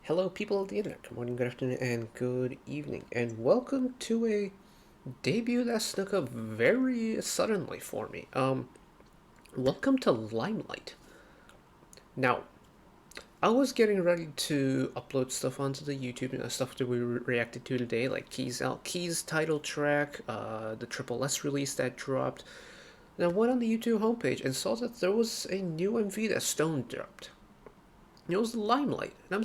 Hello, people of the internet. Good morning, good afternoon, and good evening, and welcome to a debut that snuck up very suddenly for me. Welcome to LimeLight. Now, I was getting ready to upload stuff onto the YouTube, stuff that we reacted to today, like Keys title track, the Triple S release that dropped. And I went on the YouTube homepage and saw that there was a new MV that Stone dropped. It was LimeLight, and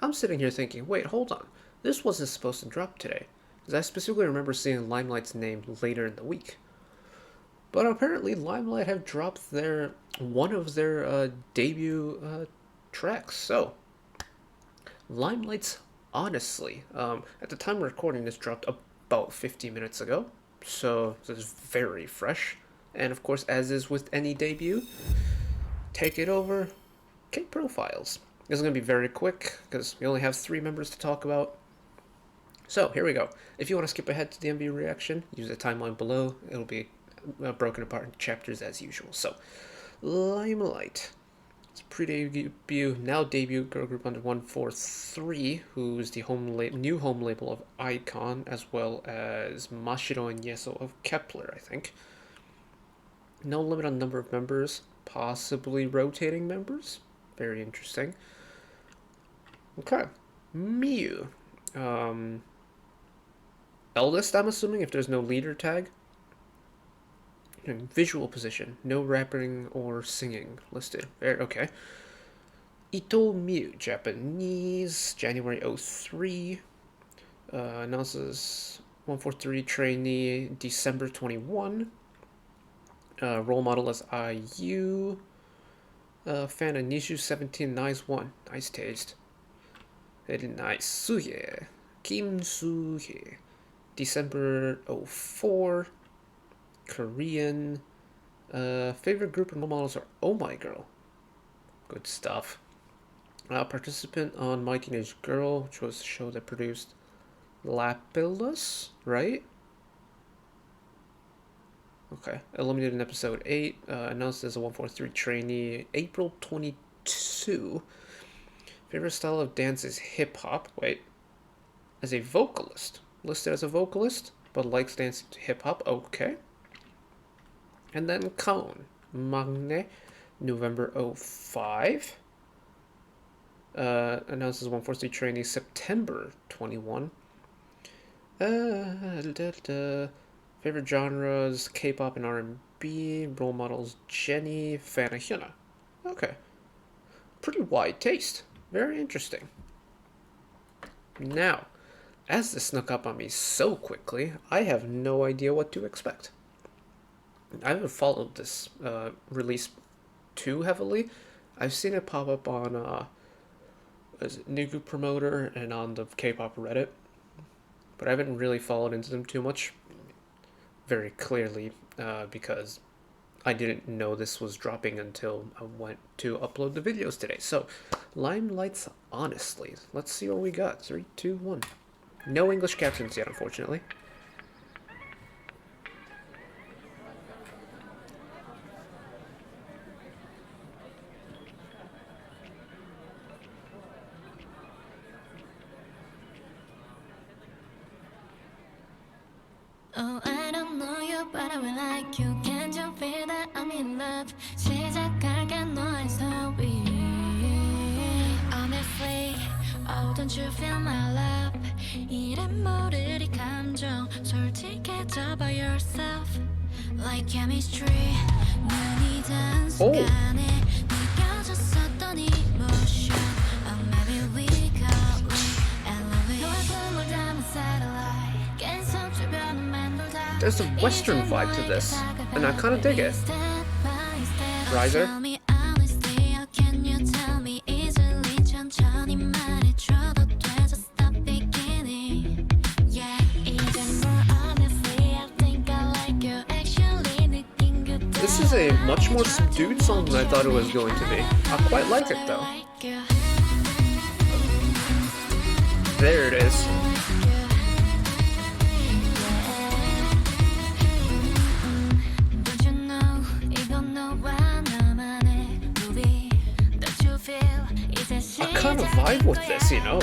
I'm sitting here thinking, wait, hold on, this wasn't supposed to drop today, because I specifically remember seeing LimeLight's name later in the week. But apparently, LimeLight have dropped one of their debut tracks. So, LimeLight's Honestly, at the time of recording, this dropped about 50 minutes ago, so this is very fresh. And of course, as is with any debut, take it over. Kprofiles. This is going to be very quick because we only have 3 members to talk about. So here we go. If you want to skip ahead to the MV reaction, use the timeline below. It'll be broken apart in chapters as usual. So, LimeLight. It's pre-debut, now debut girl group under 143, who's the new home label of Icon, as well as Mashiro and Yeso of Kepler, I think. No limit on number of members, possibly rotating members. Very interesting. Okay. Miu. Eldest, I'm assuming, if there's no leader tag. Visual position. No rapping or singing listed. Okay. Ito Miu, Japanese, January 03. Announces 143 trainee, December 21. Role model is IU. Fan of Nishu17, nice one. Nice taste. Very nice. Suye. Kim Suye. December 04. Korean. Favorite group and role models are Oh My Girl. Good stuff. Participant on My Teenage Girl, which was a show that produced Lapillus, right? Okay. Eliminated in episode 8. Announced as a 143 trainee. April 22. Favorite style of dance is hip-hop. Wait. As a vocalist. Listed as a vocalist, but likes dancing to hip-hop. Okay. And then Cone. Magne. November 05. Announced as 143 trainee. September 21. Favorite genres, K-pop and R&B. Role models, Jenny, fan of Hyuna. Okay. Pretty wide taste. Very interesting. Now, as this snuck up on me so quickly, I have no idea what to expect. I haven't followed this release too heavily. I've seen it pop up on Nugu Promoter and on the K-pop Reddit, but I haven't really followed into them too much. Very clearly, because I didn't know this was dropping until I went to upload the videos today. So, LimeLight's Honestly. Let's see what we got. 3, 2, 1. No English captions yet, unfortunately. Oh, I don't know you, but I will like you. Can't you feel that I'm in love? 시작할게 너의 story. Honestly, oh, don't you feel my love? 이름 모를 이 감정 솔직해져 by yourself. Like chemistry, 눈이 닿은 순간에 느껴졌었던 emotion. Oh, maybe we call it LOE. 너의 꿈을 담은 satellite. 계속 주변을 맴돌다. There's a Western vibe to this, and I kind of dig it. Riser. This is a much more subdued song than I thought it was going to be. I quite like it though. There it is. I kind kind of vibe with this, you know?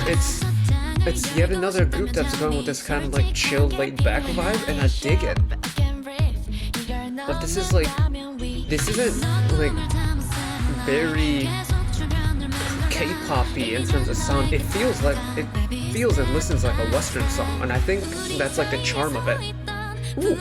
It's yet another group that's going with this kind of like chill, laid back vibe, and I dig it. But this is like, this isn't like very K-poppy in terms of sound. It feels and listens like a Western song, and I think that's like the charm of it. Ooh.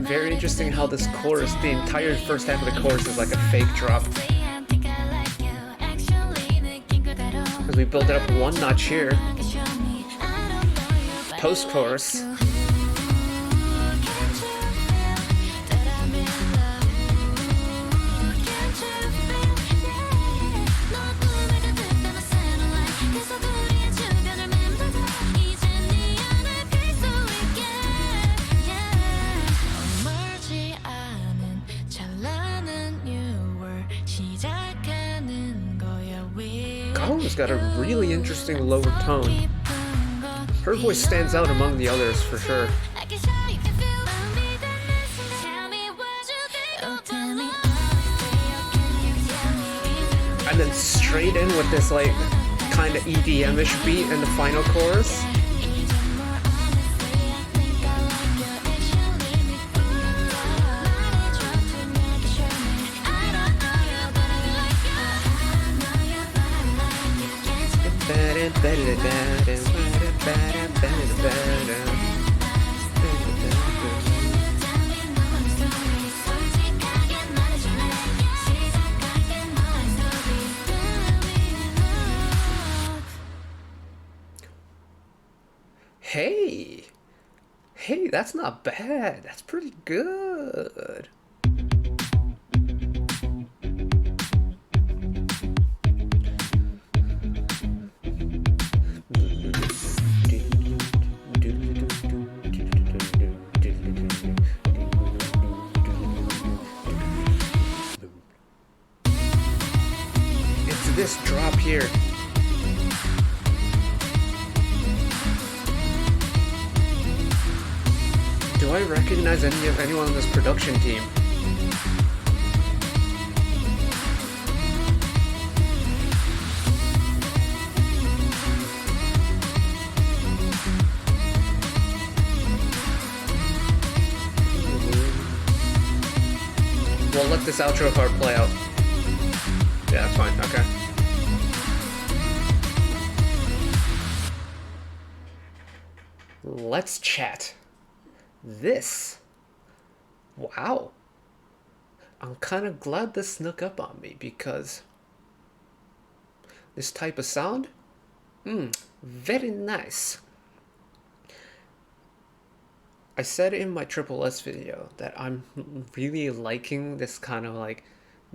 Very interesting how this chorus, the entire first half of the chorus is like a fake drop. As we build it up one notch here. Post-chorus. Gao's got a really interesting lower tone. Her voice stands out among the others for sure. And then straight in with this like kind of EDM-ish beat in the final chorus. Hey, that's not bad. That's pretty good. It's this drop here. Do I recognize anyone on this production team? We'll let this outro part play out. Yeah, that's fine. Okay. Let's chat. This. Wow. I'm kind of glad this snuck up on me because this type of sound, very nice. I said in my Triple S video that I'm really liking this kind of like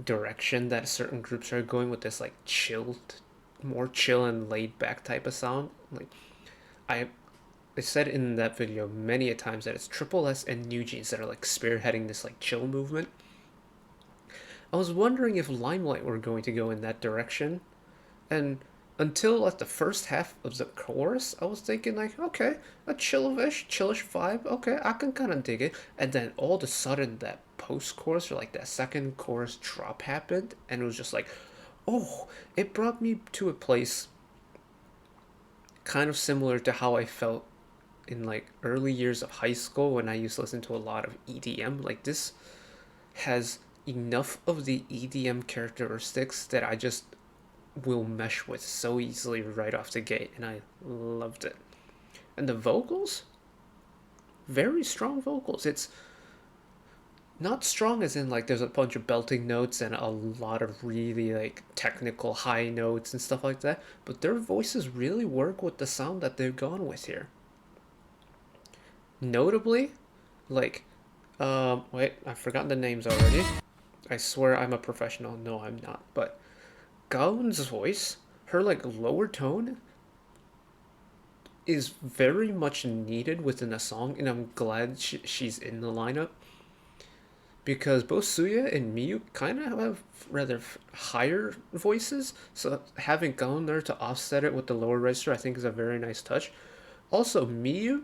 direction that certain groups are going with, this like more chill and laid back type of sound. Like I said in that video many a times that it's Triple S and New Jeans that are like spearheading this like chill movement. I was wondering if LimeLight were going to go in that direction, and until like the first half of the chorus I was thinking like, okay, a chillish vibe, okay, I can kind of dig it. And then all of a sudden that post-chorus or like that second chorus drop happened, and it was just like, oh, it brought me to a place kind of similar to how I felt in like early years of high school when I used to listen to a lot of EDM. Like this has enough of the EDM characteristics that I just will mesh with so easily right off the gate, and I loved it. And the vocals, very strong vocals. It's not strong as in like there's a bunch of belting notes and a lot of really like technical high notes and stuff like that, but their voices really work with the sound that they've gone with here. Notably, like, wait, I've forgotten the names already. I swear I'm a professional. No, I'm not. But Gaon's voice, her like lower tone, is very much needed within a song, and I'm glad she's in the lineup. Because both Suya and Miyu kind of have rather higher voices, so having Gaon there to offset it with the lower register I think is a very nice touch. Also, Miyu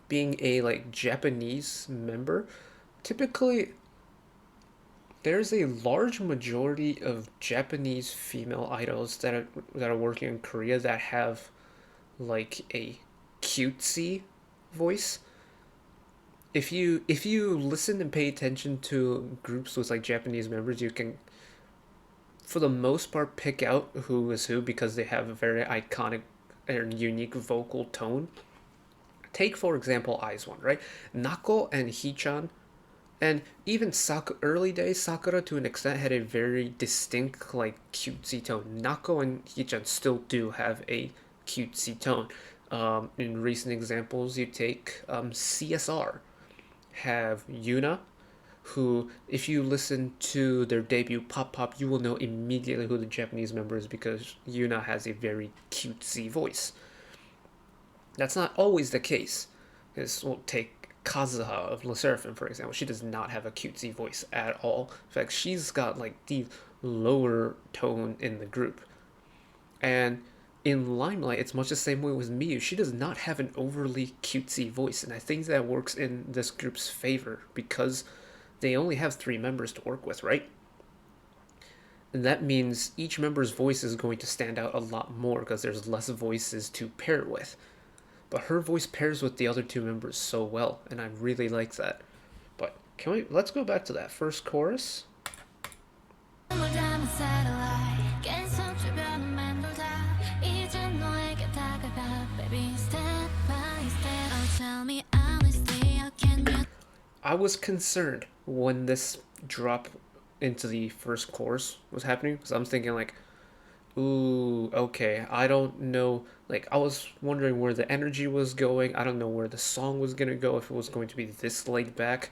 being a like Japanese member, typically there's a large majority of Japanese female idols that are working in Korea that have like a cutesy voice. If you listen and pay attention to groups with like Japanese members, you can for the most part pick out who is who because they have a very iconic and unique vocal tone. Take for example Eyes One, right? Nako and Hichan and even early days, Sakura to an extent had a very distinct, like, cutesy tone. Nako and Hichan still do have a cutesy tone. In recent examples, you take CSR, have Yuna, who, if you listen to their debut Pop Pop, you will know immediately who the Japanese member is because Yuna has a very cutesy voice. That's not always the case. This will take Kazuha of Le Sserafim, for example. She does not have a cutesy voice at all. In fact, she's got like the lower tone in the group. And in LimeLight, it's much the same way with Miyu. She does not have an overly cutesy voice, and I think that works in this group's favor because they only have 3 members to work with, right? And that means each member's voice is going to stand out a lot more because there's less voices to pair with. But her voice pairs with the other 2 members so well, and I really like that. But let's go back to that first chorus. I was concerned when this drop into the first chorus was happening because I'm thinking like, ooh, okay, I don't know. Like, I was wondering where the energy was going. I don't know where the song was gonna go, if it was going to be this laid back.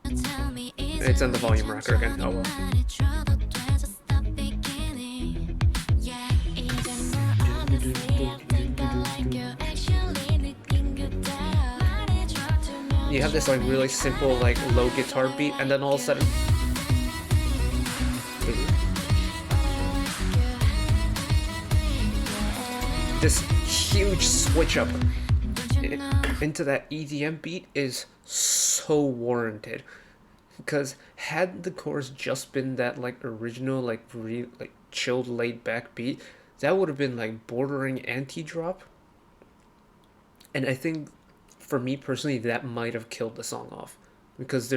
It's on the volume rocker again. Oh well. You have this like really simple like low guitar beat, and then all of a sudden this huge switch up into that EDM beat is so warranted. Because had the chorus just been that like original like chilled laid back beat, that would have been like bordering anti-drop. And I think for me personally that might have killed the song off because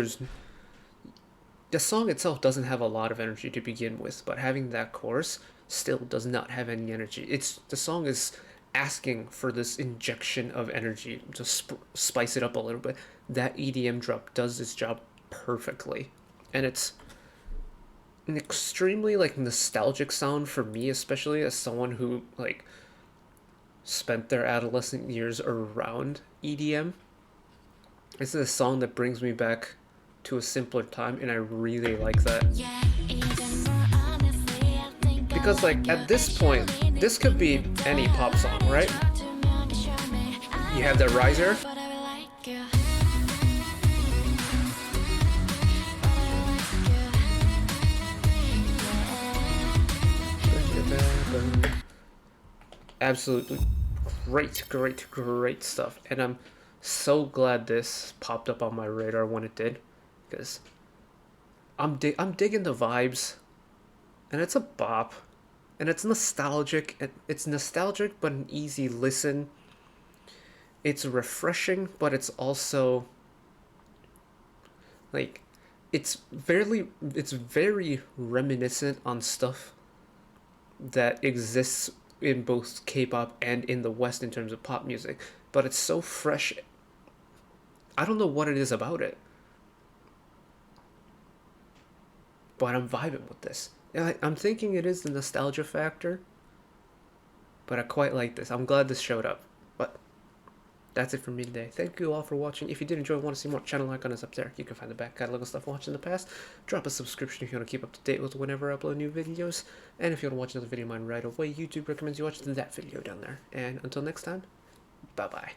the song itself doesn't have a lot of energy to begin with, but having that chorus still does not have any energy. The song is asking for this injection of energy to spice it up a little bit. That EDM drop does its job perfectly, and it's an extremely like nostalgic sound for me, especially as someone who like spent their adolescent years around EDM. This is a song that brings me back to a simpler time, and I really like that. Because like at this point, this could be any pop song, right? You have the riser. Absolutely great stuff, and I'm so glad this popped up on my radar when it did, because I'm digging the vibes, and it's a bop, and it's nostalgic, but an easy listen. It's refreshing, but it's also like it's very reminiscent on stuff that exists in both K-pop and in the West in terms of pop music, but it's so fresh. I don't know what it is about it, but I'm vibing with this. I'm thinking it is the nostalgia factor, but I quite like this. I'm glad this showed up. But that's it for me today. Thank you all for watching. If you did enjoy and want to see more, channel icon is up there. You can find the back catalog of stuff watched in the past. Drop a subscription if you want to keep up to date with whenever I upload new videos. And if you want to watch another video of mine right away, YouTube recommends you watch that video down there. And until next time, bye-bye.